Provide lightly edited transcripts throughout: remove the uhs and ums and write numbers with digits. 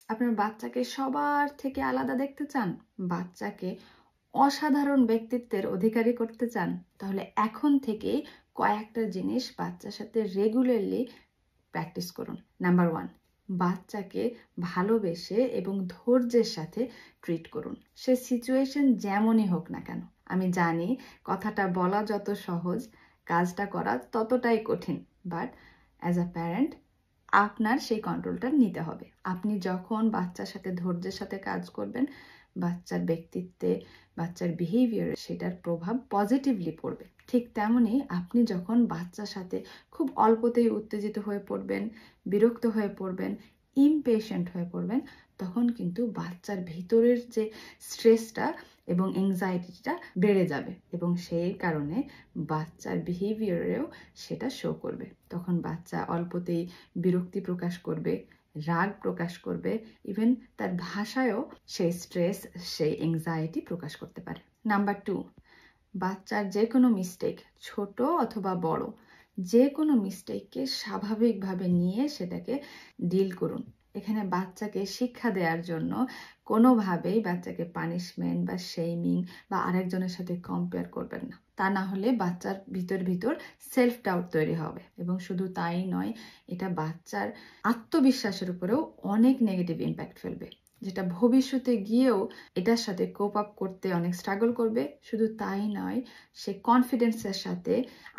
আপনার বাচ্চাকে সবার থেকে আলাদা দেখতে চান, বাচ্চাকে অসাধারণ ব্যক্তিত্বের অধিকারী করতে চান, তাহলে এখন থেকেই কয়েকটা জিনিস বাচ্চার সাথে রেগুলারলি প্র্যাকটিস করুন। নাম্বার 1, বাচ্চাকে ভালোবেসে এবং ধৈর্যের সাথে ট্রিট করুন, সে সিচুয়েশন যেমনই হোক না কেন। আমি জানি কথাটা বলা যত সহজ, কাজটা করা ততটাই কঠিন, বাট অ্যাজ আ প্যারেন্ট আপনার সেই কন্ট্রোলটা নিতে হবে। আপনি যখন বাচ্চার সাথে ধৈর্যের সাথে কাজ করবেন, বাচ্চার ব্যক্তিত্বে, বাচ্চার বিহেভিয়ারে সেটার প্রভাব পজিটিভলি পড়বে। ঠিক তেমনি আপনি যখন বাচ্চার সাথে খুব অল্পতেই উত্তেজিত হয়ে পড়বেন, বিরক্ত হয়ে পড়বেন, ইমপেশেন্ট হয়ে পড়বেন, তখন কিন্তু বাচ্চার ভিতরের যে স্ট্রেসটা এবং এংজাইটিটা বেড়ে যাবে এবং সেই কারণে বাচ্চার বিহেভিয়ারেও সেটা শো করবে। তখন বাচ্চা অল্পতেই বিরক্তি প্রকাশ করবে, রাগ প্রকাশ করবে, ইভেন তার ভাষায়ও সেই স্ট্রেস, সেই এংজাইটি প্রকাশ করতে পারে। নাম্বার 2, বাচ্চার যে কোনো মিস্টেক, ছোট অথবা বড়, যে কোনো মিস্টেককে স্বাভাবিকভাবে নিয়ে সেটাকে ডিল করুন। এখানে বাচ্চাকে শিক্ষা দেওয়ার জন্য কোনোভাবেই বাচ্চাকে পানিশমেন্ট বা শেমিং বা আরেকজনের সাথে কম্পেয়ার করবেন না। তা না হলে বাচ্চার ভিতর সেলফ ডাউট তৈরি হবে এবং শুধু তাই নয়, এটা বাচ্চার আত্মবিশ্বাসের উপরেও অনেক নেগেটিভ ইম্প্যাক্ট ফেলবে, যেটা ভবিষ্যতে গিয়েও এটার সাথে কোপ আপ করতে অনেক স্ট্রাগল করবে। শুধু তাই নয়, সে কনফিডেন্সের সাথে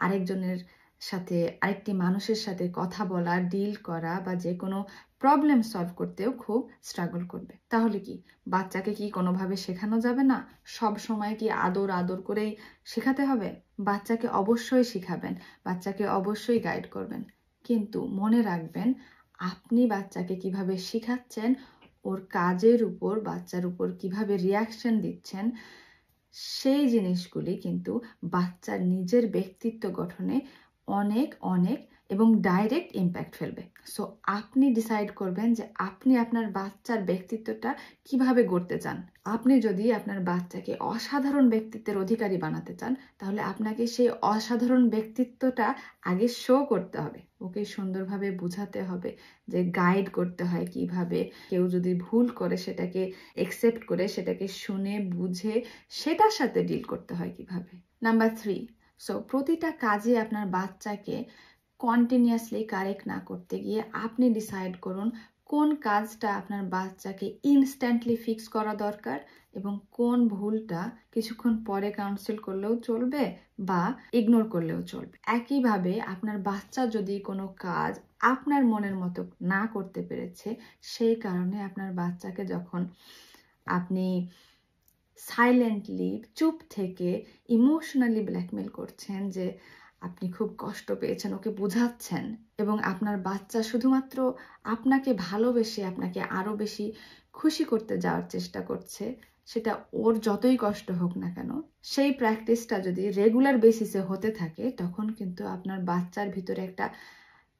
আরেকজনের সাথে, আরেকটি মানুষের সাথে কথা বলা, ডিল করা বা যে কোনো প্রবলেম সলভ করতেও খুব স্ট্রাগল করবে। তাহলে কি বাচ্চাকে কি কোনোভাবে শেখানো যাবে না? সব সময় কি আদর আদর করেই শেখাতে হবে? বাচ্চাকে অবশ্যই শিখাবেন, বাচ্চাকে অবশ্যই গাইড করবেন, কিন্তু মনে রাখবেন আপনি বাচ্চাকে কিভাবে শিখাচ্ছেন, ওর কাজের উপর, বাচ্চার উপর কিভাবে রিয়াকশন দিচ্ছেন, সেই জিনিসগুলি কিন্তু বাচ্চার নিজের ব্যক্তিত্ব গঠনে অনেক অনেক এবং ডাইরেক্ট ইম্প্যাক্ট ফেলবে। সো আপনি ডিসাইড করবেন যে আপনি আপনার বাচ্চার ব্যক্তিত্বটা কিভাবে গড়তে চান। আপনি যদি আপনার বাচ্চাকে অসাধারণ ব্যক্তিত্বের অধিকারী বানাতে চান, তাহলে আপনাকে সেই অসাধারণ ব্যক্তিত্বটা আগে শো করতে হবে, ওকে সুন্দরভাবে বুঝাতে হবে যে গাইড করতে হয় কিভাবে, কেউ যদি ভুল করে সেটাকে একসেপ্ট করে, সেটাকে শুনে বুঝে সেটার সাথে ডিল করতে হয় কিভাবে। নাম্বার 3, সো প্রতিটা কাজে আপনার বাচ্চাকে কন্টিনিউয়াসলি কারেক্ট না করতে গিয়ে আপনি ডিসাইড করুন কোন কাজটা আপনার বাচ্চাকে ইনস্ট্যান্টলি ফিক্স করা দরকার এবং কোন ভুলটা কিছুক্ষণ পরে কাউন্সিল করলেও চলবে বা ইগনোর করলেও চলবে। একইভাবে আপনার বাচ্চা যদি কোনো কাজ আপনার মনের মতো না করতে পেরেছে, সেই কারণে আপনার বাচ্চাকে যখন আপনি সাইলেন্টলি, চুপ থেকে ইমোশনালি ব্ল্যাকমেল করছেন যে আপনি খুব কষ্ট পেয়েছেন, ওকে বোঝাচ্ছেন এবং আপনার বাচ্চা শুধুমাত্র আপনাকে ভালোবেসে আপনাকে আরো বেশি খুশি করতে যাওয়ার চেষ্টা করছে, সেটা ওর যতই কষ্ট হোক না কেন, সেই প্র্যাকটিসটা যদি রেগুলার বেসিসে হতে থাকে, তখন কিন্তু আপনার বাচ্চার ভিতরে একটা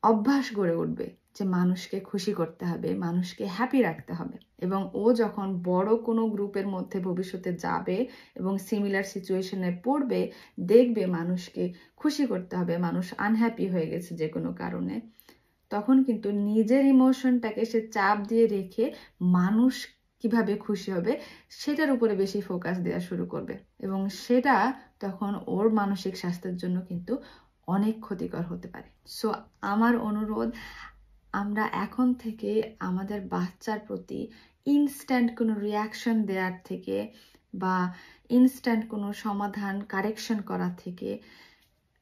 অভ্যাস গড়ে উঠবে যে মানুষকে খুশি করতে হবে, মানুষকে হ্যাপি রাখতে হবে। এবং ও যখন বড় কোনো গ্রুপের মধ্যে ভবিষ্যতে যাবে এবং সিমিলার সিচুয়েশনে পড়বে, দেখবে মানুষকে খুশি করতে হবে, মানুষ আনহ্যাপি হয়ে গেছে যে কোনো কারণে, তখন কিন্তু নিজের ইমোশনটাকে সে চাপ দিয়ে রেখে মানুষ কিভাবে খুশি হবে সেটার উপরে বেশি ফোকাস দেওয়া শুরু করবে এবং সেটা তখন ওর মানসিক স্বাস্থ্যের জন্য কিন্তু অনেক ক্ষতিকর হতে পারে। সো আমার অনুরোধ, আমরা এখন থেকে আমাদের বাচ্চার প্রতি ইনস্ট্যান্ট কোনো রিয়াকশন দেওয়ার থেকে বা ইনস্ট্যান্ট কোনো সমাধান কারেকশন করা থেকে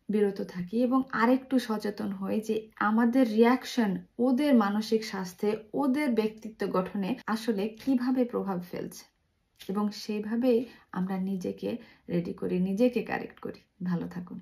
বিরত থাকি এবং আরেকটু সচেতন হই যে আমাদের রিয়াকশন ওদের মানসিক স্বাস্থ্যে, ওদের ব্যক্তিত্ব গঠনে আসলে কিভাবে প্রভাব ফেলছে এবং সেইভাবেই আমরা নিজেকে রেডি করি, নিজেকে কারেক্ট করি। ভালো থাকুন।